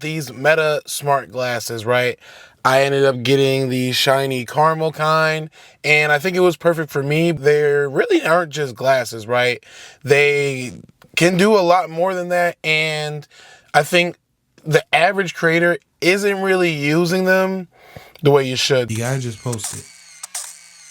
these Meta smart glasses, right? I ended up getting the shiny caramel kind, and I think it was perfect for me. They really aren't just glasses, right? They can do a lot more than that, and I think the average creator isn't really using them the way you should. You gotta just post it.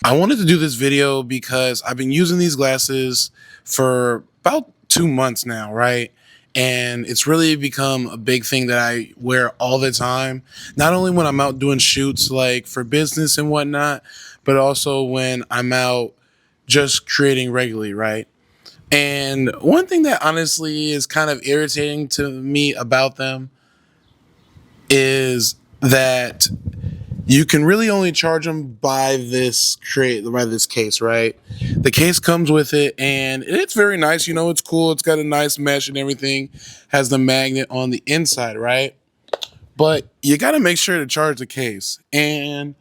I wanted to do this video because I've been using these glasses for about 2 months now, right? And it's really become a big thing that I wear all the time. Not only when I'm out doing shoots like for business and whatnot, but also when I'm out just creating regularly, right? And one thing that honestly is kind of irritating to me about them is that you can really only charge them by this case, right? The case comes with it, and it's very nice. You know, it's cool. It's got a nice mesh and everything. Has the magnet on the inside, right? But you got to make sure to charge the case. And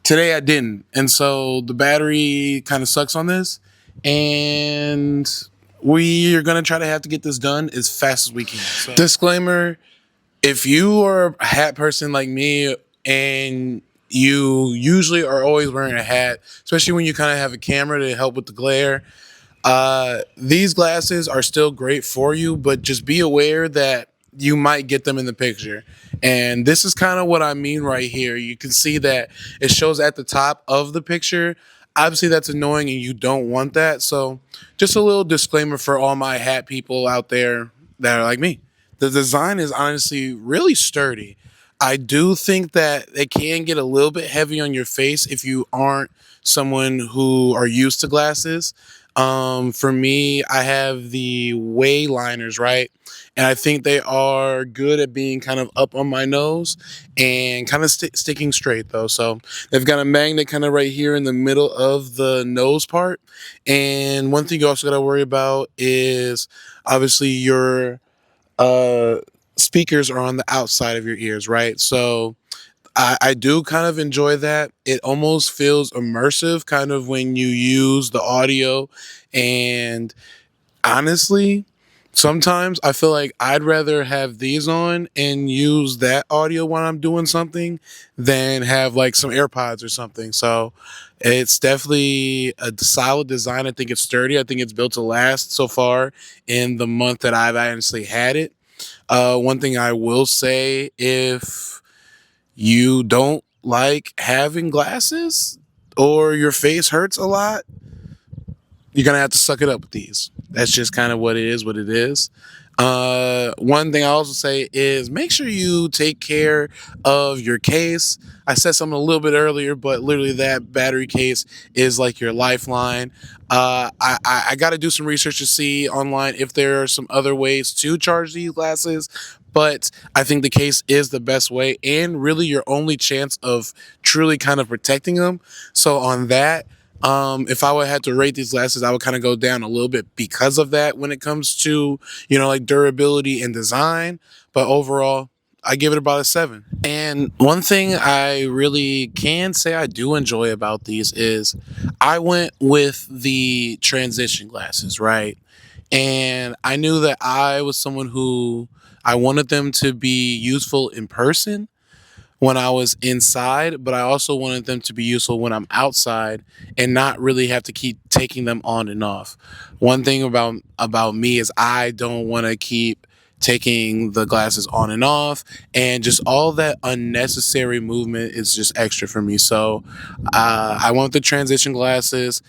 today I didn't, and so the battery kind of sucks on this. And we are gonna try to have to get this done as fast as we can. So, disclaimer: if you are a hat person like me and you usually are always wearing a hat, especially when you kind of have a camera to help with the glare, these glasses are still great for you, but just be aware that you might get them in the picture. And this is kind of what I mean right here. You can see that it shows at the top of the picture. Obviously, that's annoying and you don't want that. So, just a little disclaimer for all my hat people out there that are like me. The design is honestly really sturdy. I do think that it can get a little bit heavy on your face if you aren't someone who are used to glasses. For me, I have the way liners, right? And I think they are good at being kind of up on my nose and kind of sticking straight though. So they've got a magnet kind of right here in the middle of the nose part. And one thing you also got to worry about is obviously your uh, speakers are on the outside of your ears, right? So I do kind of enjoy that. It almost feels immersive, kind of when you use the audio. And honestly, sometimes I feel like I'd rather have these on and use that audio when I'm doing something than have like some AirPods or something. So it's definitely a solid design. I think it's sturdy. I think it's built to last so far in the month that I've honestly had it. One thing I will say, if you don't like having glasses or your face hurts a lot, you're gonna have to suck it up with these. That's just kind of what it is, what it is. One thing I also say is make sure you take care of your case. I said something a little bit earlier, but literally that battery case is like your lifeline. I got to do some research to see online if there are some other ways to charge these glasses, but I think the case is the best way and really your only chance of truly kind of protecting them. So on that, if I would have to rate these glasses, I would kind of go down a little bit because of that when it comes to, you know, like durability and design. But overall, I give it about a 7. And one thing I really can say I do enjoy about these is I went with the transition glasses, right? And I knew that I was someone who I wanted them to be useful in person when I was inside, but I also wanted them to be useful when I'm outside and not really have to keep taking them on and off. One thing about me is I don't want to keep taking the glasses on and off, and just all that unnecessary movement is just extra for me. So I want the transition glasses.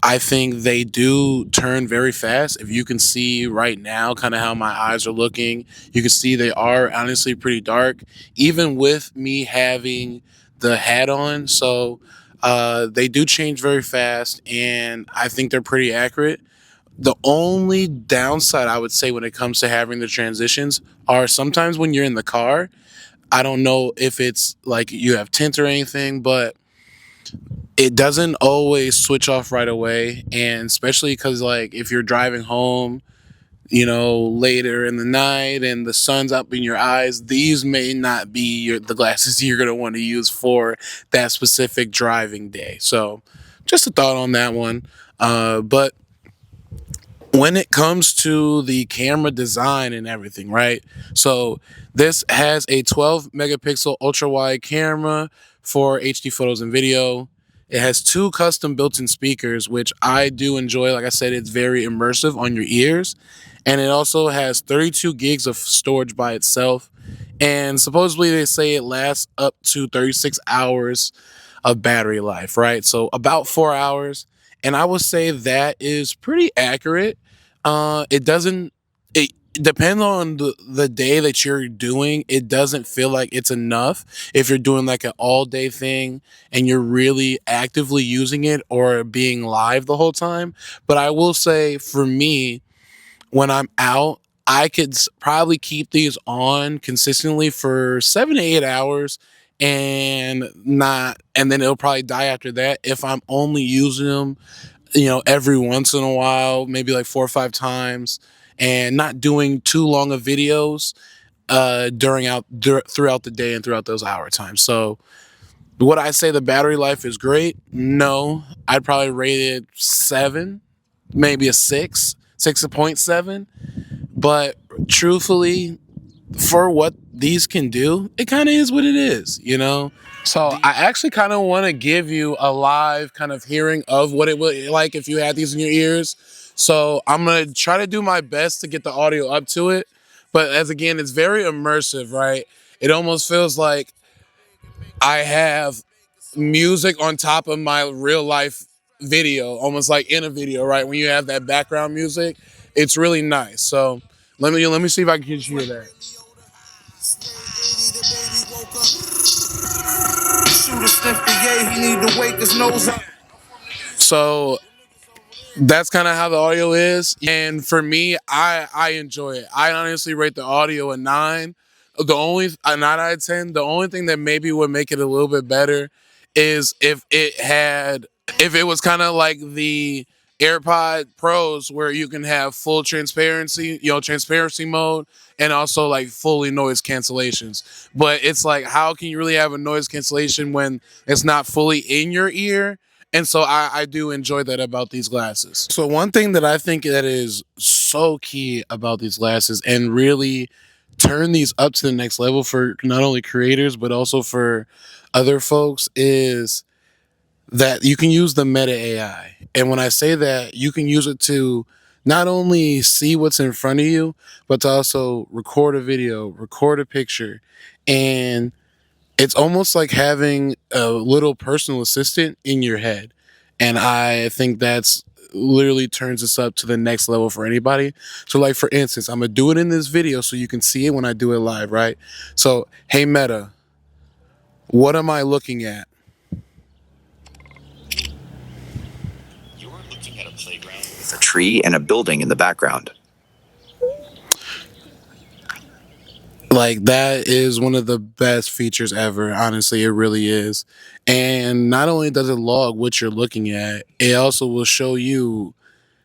I think they do turn very fast. If you can see right now kind of how my eyes are looking, you can see they are honestly pretty dark, even with me having the hat on. So they do change very fast, and I think they're pretty accurate. The only downside I would say when it comes to having the transitions are sometimes when you're in the car. I don't know if it's like you have tint or anything, but it doesn't always switch off right away, and especially because like if you're driving home, you know, later in the night and the sun's up in your eyes, these may not be the glasses you're going to want to use for that specific driving day. So just a thought on that one. But when it comes to the camera design and everything, right? So this has a 12 megapixel ultra wide camera for HD photos and video. It has two custom built in speakers, which I do enjoy. Like I said, it's very immersive on your ears. And it also has 32 gigs of storage by itself. And supposedly they say it lasts up to 36 hours of battery life, right? So about 4 hours. And I would say that is pretty accurate. It doesn't, it depends on the day that you're doing. It doesn't feel like it's enough if you're doing like an all day thing and you're really actively using it or being live the whole time. But I will say for me, when I'm out, I could probably keep these on consistently for 7 to 8 hours and not, and then it'll probably die after that if I'm only using them, every once in a while, maybe like 4 or 5 times, and not doing too long of videos throughout the day and throughout those hour times. So would I say the battery life is great? No, I'd probably rate it 7, maybe a 6.7. But truthfully, for what these can do, it kind of is what it is. So I actually kind of want to give you a live kind of hearing of what it would be like if you had these in your ears. So I'm going to try to do my best to get the audio up to it. But as again, it's very immersive, right? It almost feels like I have music on top of my real life video, almost like in a video, right? When you have that background music, it's really nice. So let me see if I can hear that. So that's kind of how the audio is, and for me, I enjoy it. I honestly rate the audio a 9. A 9 out of 10. The only thing that maybe would make it a little bit better is if it was kind of like the AirPod Pros, where you can have full transparency, transparency mode, and also like fully noise cancellations. But it's like, how can you really have a noise cancellation when it's not fully in your ear? And so I do enjoy that about these glasses. So one thing that I think that is so key about these glasses and really turn these up to the next level for not only creators but also for other folks is that you can use the Meta AI. And when I say that, you can use it to not only see what's in front of you, but to also record a video, record a picture, and it's almost like having a little personal assistant in your head. And I think that's literally turns us up to the next level for anybody. So like, for instance, I'm gonna do it in this video so you can see it when I do it live, right? So, hey Meta, what am I looking at? You're looking at a playground with a tree and a building in the background. Like, that is one of the best features ever. Honestly, it really is. And not only does it log what you're looking at, it also will show you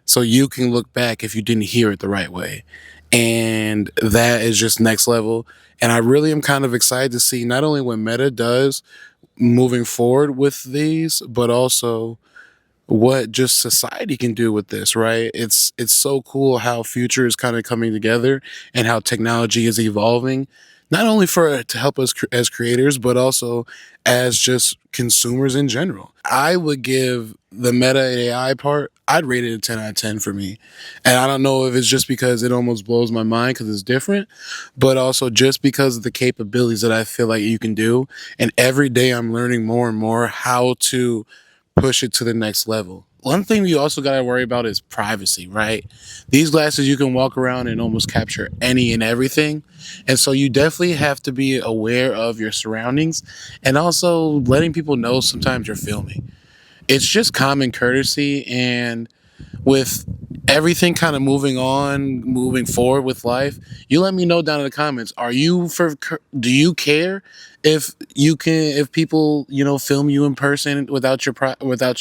so you can look back if you didn't hear it the right way. And that is just next level. And I really am kind of excited to see not only what Meta does moving forward with these, but also what just society can do with this, right? It's so cool how future is kind of coming together and how technology is evolving, not only for to help us as creators, but also as just consumers in general. I would give the Meta AI part, I'd rate it a 10 out of 10 for me. And I don't know if it's just because it almost blows my mind because it's different, but also just because of the capabilities that I feel like you can do. And every day I'm learning more and more how to push it to the next level. One thing you also got to worry about is privacy, right? These glasses, you can walk around and almost capture any and everything. And so you definitely have to be aware of your surroundings and also letting people know sometimes you're filming. It's just common courtesy. And with everything kind of moving forward with life, you let me know down in the comments. Do you care if people, film you in person without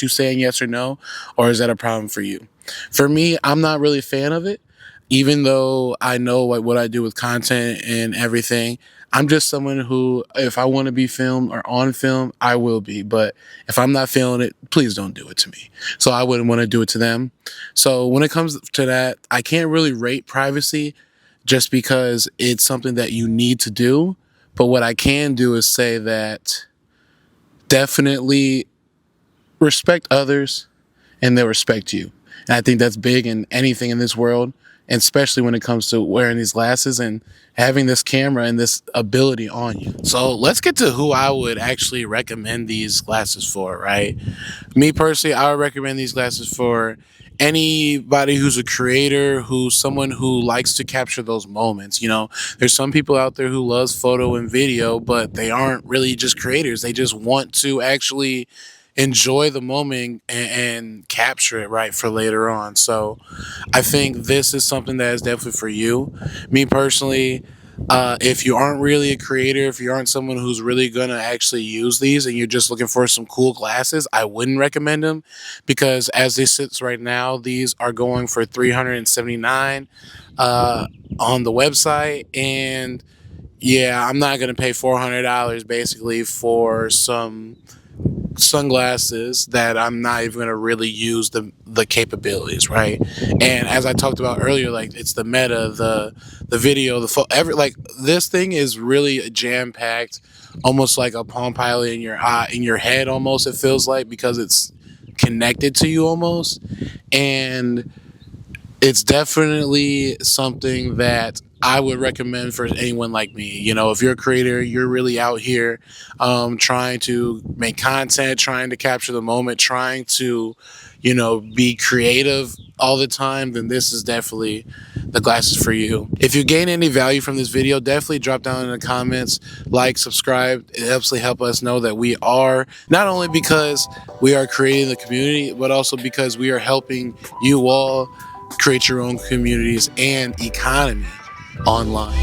you saying yes or no, or is that a problem for you? For me, I'm not really a fan of it. even though I know like what I do with content and everything, I'm just someone who, if I want to be filmed or on film, I will be. But if I'm not feeling it, please don't do it to me. So I wouldn't want to do it to them. So when it comes to that, I can't really rate privacy just because it's something that you need to do. But what I can do is say that definitely respect others and they'll respect you. And I think that's big in anything in this world, and especially when it comes to wearing these glasses and having this camera and this ability on you. So let's get to who I would actually recommend these glasses for, right? Me personally, I would recommend these glasses for anybody who's a creator, who's someone who likes to capture those moments. There's some people out there who loves photo and video, but they aren't really just creators. They just want to actually enjoy the moment and capture it right for later on. So I think this is something that is definitely for you. Me personally, if you aren't really a creator, if you aren't someone who's really gonna actually use these and you're just looking for some cool glasses, I wouldn't recommend them because as this sits right now, these are going for 379 on the website. And yeah, I'm not gonna pay $400 basically for some sunglasses that I'm not even gonna really use the capabilities, right? And as I talked about earlier, like it's the meta, the video, every like this thing is really jam packed, almost like a Palm Pilot in your eye, in your head, almost it feels like because it's connected to you almost, and it's definitely something that I would recommend for anyone like me. If you're a creator, you're really out here trying to make content, trying to capture the moment, trying to, be creative all the time, then this is definitely the glasses for you. If you gain any value from this video, definitely drop down in the comments, like, subscribe. It help us know that we are, not only because we are creating the community, but also because we are helping you all create your own communities and economy online.